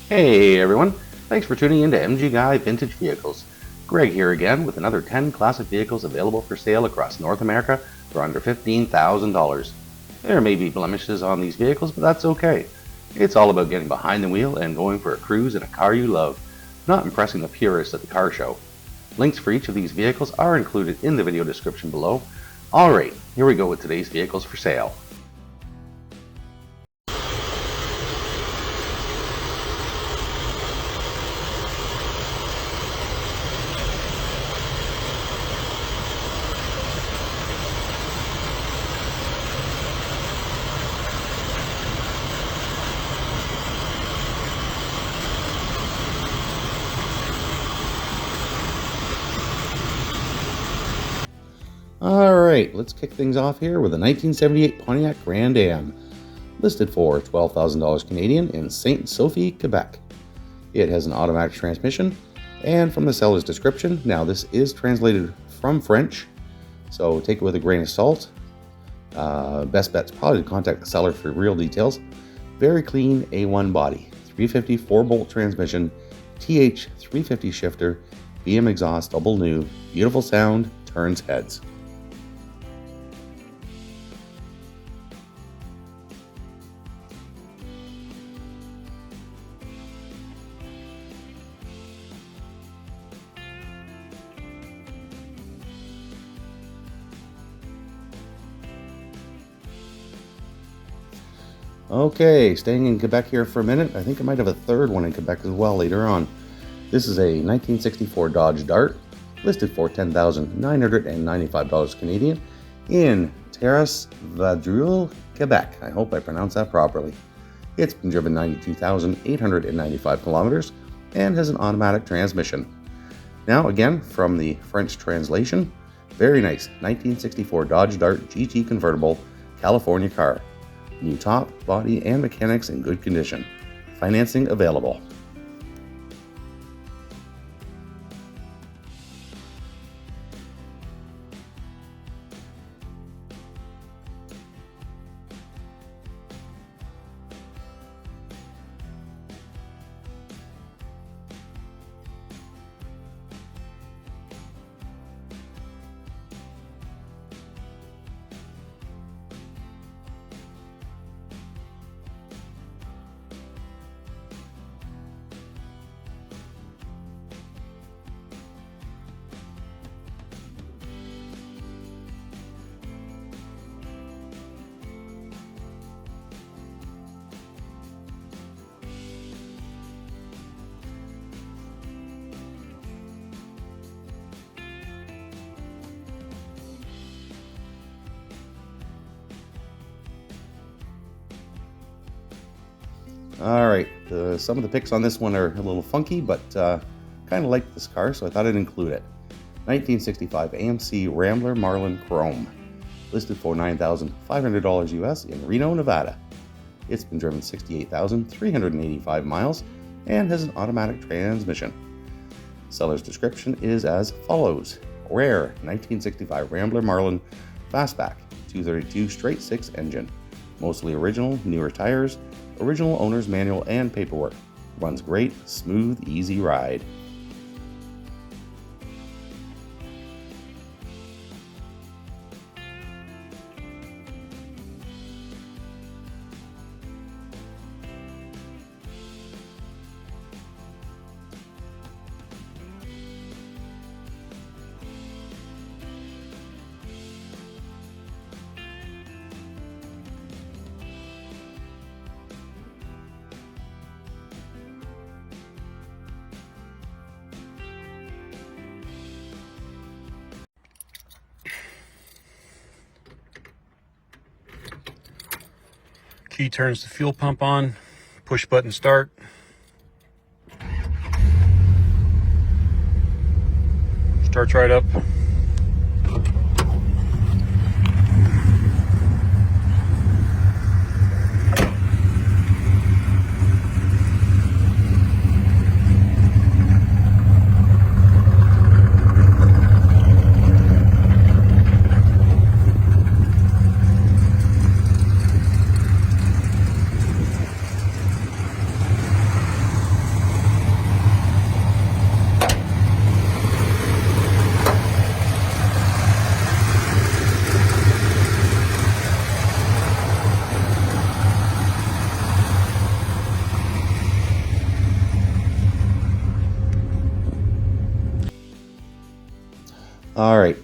Hey everyone, thanks for tuning in to MG Guy Vintage Vehicles. Greg here again with another 10 classic vehicles available for sale across North America for under $15,000. There may be blemishes on these vehicles, but that's okay. It's all about getting behind the wheel and going for a cruise in a car you love, not impressing the purists at the car show. Links for each of these vehicles are included in the video description below. Alright, here we go with today's vehicles for sale. Alright, let's kick things off here with a 1978 Pontiac Grand D, listed for $12,000 Canadian in Saint Sophie, Quebec. It has an automatic transmission, and from the seller's description, now this is translated from French, so take it with a grain of salt. Best bet's probably to contact the seller for real details. Very clean A1 body, 350 4-bolt transmission, TH 350 shifter, BM exhaust, double new, beautiful sound, turns heads. Okay, staying in Quebec here for a minute. I think I might have a third one in Quebec as well later on. This is a 1964 Dodge Dart, listed for $10,995 Canadian in Terrasse Vadrouille, Quebec. I hope I pronounced that properly. It's been driven 92,895 kilometers and has an automatic transmission. Now again, from the French translation, very nice 1964 Dodge Dart GT convertible California car. New top, body, and mechanics in good condition. Financing available. Alright, some of the pics on this one are a little funky, but kind of like this car, so I thought I'd include it. 1965 AMC Rambler Marlin Chrome, listed for $9,500 US in Reno, Nevada. It's been driven 68,385 miles and has an automatic transmission. Seller's description is as follows. Rare 1965 Rambler Marlin Fastback 232 straight 6 engine. Mostly original, newer tires, original owner's manual and paperwork. Runs great, smooth, easy ride. Key turns the fuel pump on, push button start. Starts right up. Alright,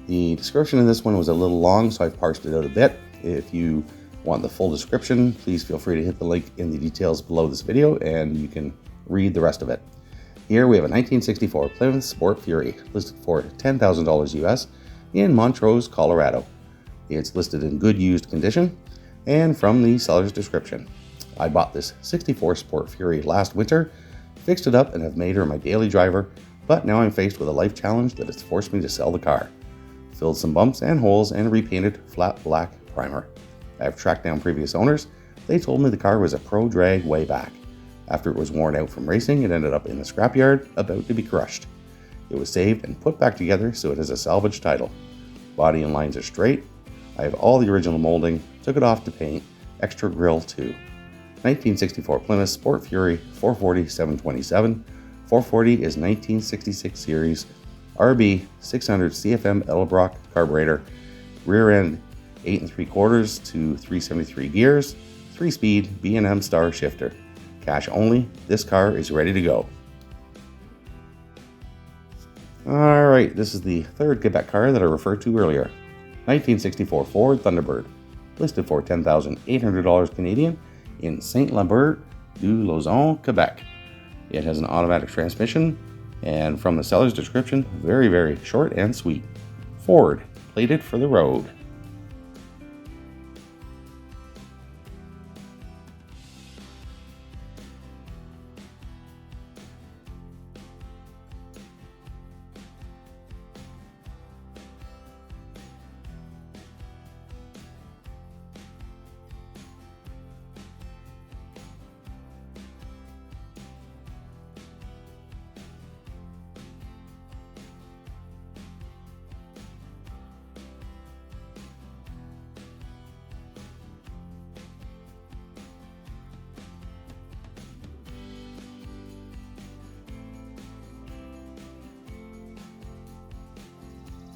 the description in this one was a little long, so I've parsed it out a bit. If you want the full description, please feel free to hit the link in the details below this video and you can read the rest of it. Here we have a 1964 Plymouth Sport Fury listed for $10,000 US in Montrose, Colorado. It's listed in good used condition, and from the seller's description. I bought this 64 Sport Fury last winter, fixed it up and have made her my daily driver, but now I'm faced with a life challenge that has forced me to sell the car. Filled some bumps and holes and repainted flat black primer. I've tracked down previous owners. They told me the car was a pro drag way back. After it was worn out from racing, it ended up in the scrapyard, about to be crushed. It was saved and put back together, so it has a salvage title. Body and lines are straight. I have all the original molding, took it off to paint, extra grille too. 1964 Plymouth Sport Fury 440 727. 440 is 1966 series, RB 600 CFM Edelbrock carburetor, rear end 8 3/4 to 373 gears, 3-speed B&M Star shifter. Cash only, this car is ready to go. Alright, this is the third Quebec car that I referred to earlier. 1964 Ford Thunderbird, listed for $10,800 Canadian in Saint-Lambert-du-Lauzon, Quebec. It has an automatic transmission, and from the seller's description, very, very short and sweet. Ford, plated for the road.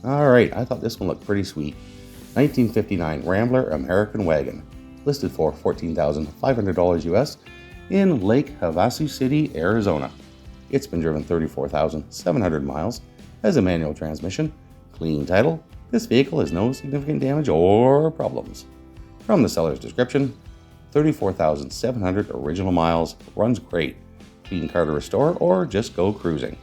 Alright, I thought this one looked pretty sweet. 1959 Rambler American wagon, listed for $14,500 US in Lake Havasu City, Arizona. It's been driven 34,700 miles, has a manual transmission, clean title. This vehicle has no significant damage or problems. From the seller's description, 34,700 original miles, runs great. Clean car to restore or just go cruising.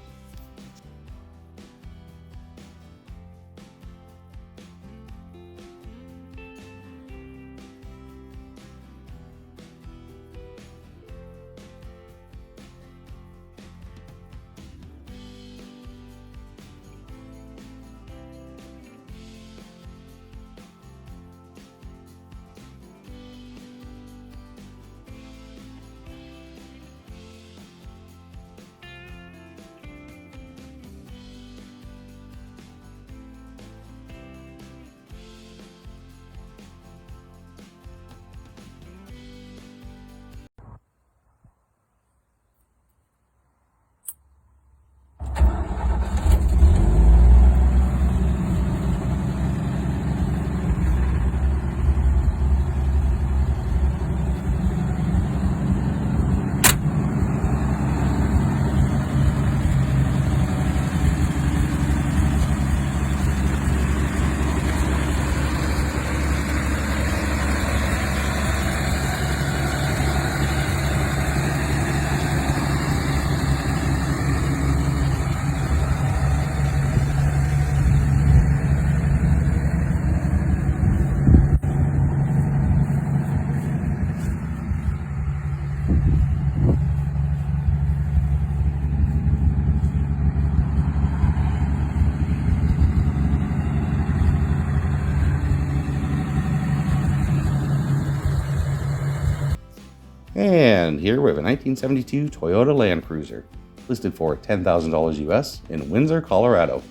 And here we have a 1972 Toyota Land Cruiser, listed for $10,000 US in Windsor, Colorado.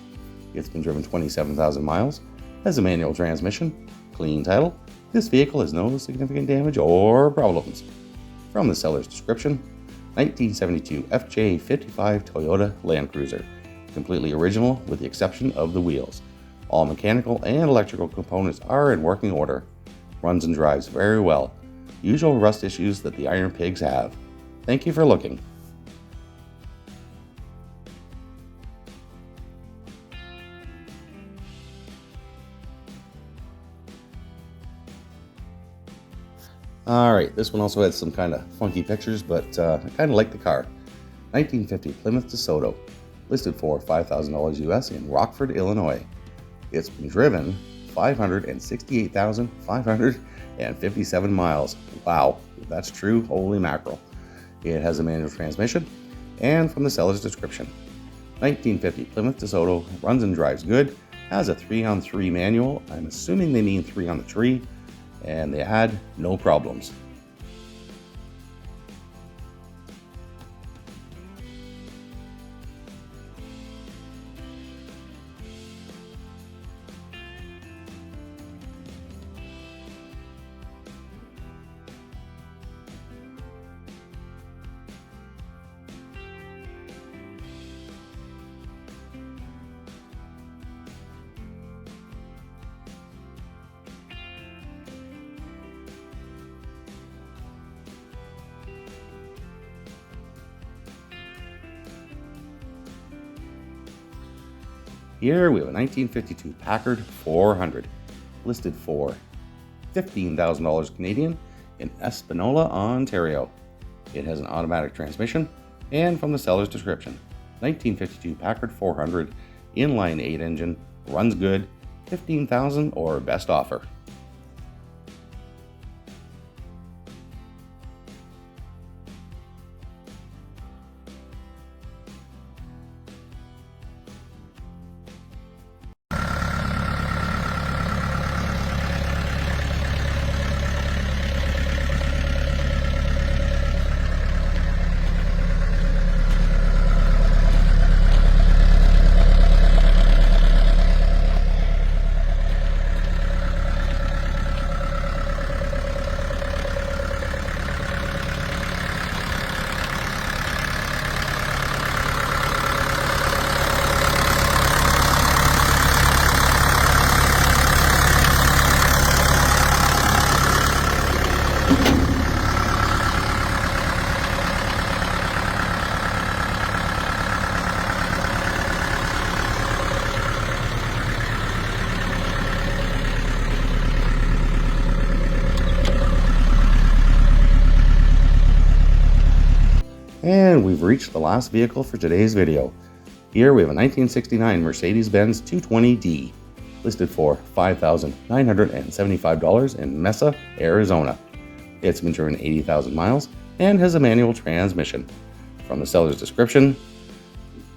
It's been driven 27,000 miles, has a manual transmission, clean title. This vehicle has no significant damage or problems. From the seller's description, 1972 FJ55 Toyota Land Cruiser, completely original with the exception of the wheels. All mechanical and electrical components are in working order. Runs and drives very well. Usual rust issues that the Iron Pigs have. Thank you for looking. Alright, this one also had some kind of funky pictures, but I kind of like the car. 1950 Plymouth Toto, listed for $5,000 US in Rockford, Illinois. It's been driven 568,557 miles. Wow, if that's true, holy mackerel. It has a manual transmission, and from the seller's description, 1950 Plymouth Toto runs and drives good, has a 3-on-3 manual, I'm assuming they mean 3 on the tree, and they had no problems. Here we have a 1952 Packard 400, listed for $15,000 Canadian in Espanola, Ontario. It has an automatic transmission, and from the seller's description, 1952 Packard 400, inline 8 engine, runs good, $15,000 or best offer. And we've reached the last vehicle for today's video. Here we have a 1969 Mercedes-Benz 220D, listed for $5,975 in Mesa, Arizona. It's been driven 80,000 miles and has a manual transmission. From the seller's description,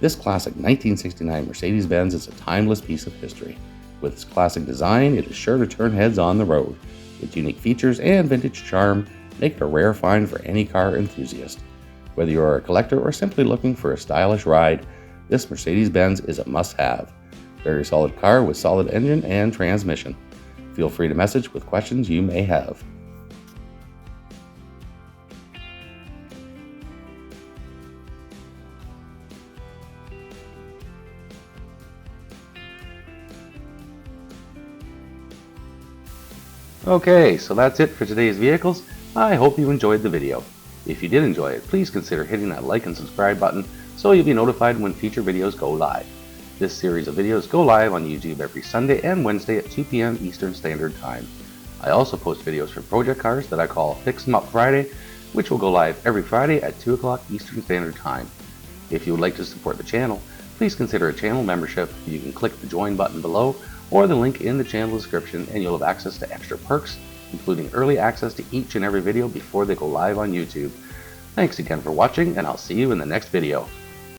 this classic 1969 Mercedes-Benz is a timeless piece of history. With its classic design, it is sure to turn heads on the road. Its unique features and vintage charm make it a rare find for any car enthusiast. Whether you are a collector or simply looking for a stylish ride, this Mercedes-Benz is a must-have. Very solid car with solid engine and transmission. Feel free to message with questions you may have. Okay, so that's it for today's vehicles. I hope you enjoyed the video. If you did enjoy it, please consider hitting that like and subscribe button so you'll be notified when future videos go live. This series of videos go live on YouTube every Sunday and Wednesday at 2 p.m. Eastern Standard Time. I also post videos for project cars that I call Fix 'em Up Friday, which will go live every Friday at 2 o'clock Eastern Standard Time. If you would like to support the channel, please consider a channel membership. You can click the join button below or the link in the channel description and you'll have access to extra perks, including early access to each and every video before they go live on YouTube. Thanks again for watching, and I'll see you in the next video.